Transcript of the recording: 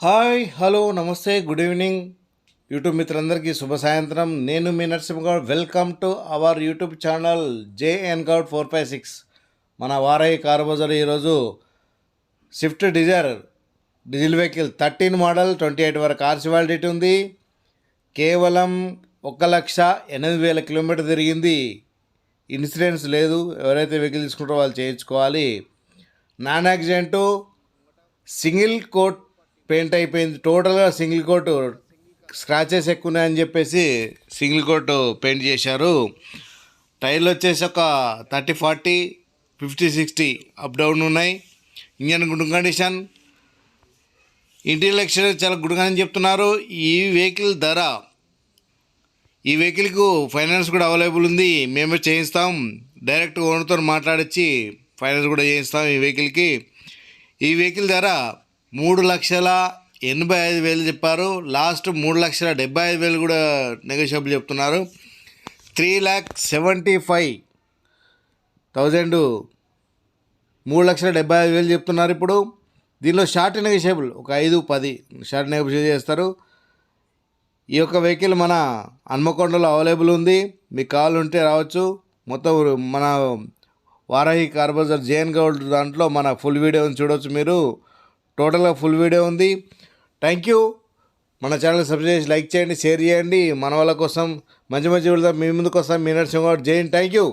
Hi hello namaste good evening YouTube మిత్రులందరికీ శుభ సాయంత్రం. నేను మీ Narasimha Goud. Welcome to our YouTube channel JN Goud 456. మన వారాయి కార్ బజార్ ఈరోజు Swift Dzire diesel vehicle 13 model 28 వరకు కార్స్ వ్యాలిడిటీ ఉంది. కేవలం 1,08,000 కిలోమీటర్ తిరిగింది. ఇన్సూరెన్స్ లేదు. ఎవరైతే వెహికల్ తీసుకుంటారో వాళ్ళు చేయించుకోవాలి. Non accident, single coat paint అయిపోయింది. టోటల్గా సింగిల్ కోట్, స్క్రాచెస్ ఎక్కువ ఉన్నాయని చెప్పేసి సింగిల్ కోట్ పెయింట్ చేశారు. టైర్లు వచ్చేసి ఒక 30-40 50-60 అప్ డౌన్ ఉన్నాయి. Engine good condition. Interior exterior చాలా గుడ్గా అని చెప్తున్నారు. ఈ వెహికల్కు ఫైనాన్స్ కూడా అవైలబుల్ ఉంది. మేమే చేయిస్తాం. డైరెక్ట్ ఓనర్తో మాట్లాడించి ఫైనాన్స్ కూడా చేయిస్తాం ఈ వెహికల్కి. ఈ వెహికల్ ధర 3,85,000 చెప్పారు. లాస్ట్ 3,75,000 కూడా నెగోషియబుల్ చెప్తున్నారు. 3,75,000 3,75,000 చెప్తున్నారు. ఇప్పుడు దీనిలో షార్ట్ నెగోషియబుల్ ఒక 5-10 షార్ట్ నెగోషియబుల్ చేస్తారు. ఈ యొక్క వెహికల్ మన హన్మకొండలో అవైలబుల్ ఉంది. మీకు కావాలంటే రావచ్చు. మొత్తం మన వారాహి కార్ బజార్ జేఎన్ గౌడ్ దాంట్లో మన ఫుల్ వీడియోని చూడవచ్చు. మీరు టోటల్గా ఫుల్ వీడియో ఉంది. Thank you. మన ఛానల్ సబ్స్క్రైబ్ చేసి లైక్ చేయండి, షేర్ చేయండి. మన వాళ్ళ కోసం మంచి వీడియో మీ ముందుకు వస్తాం. మీ నరసింహ గౌడ్. జై హింద్. Thank you.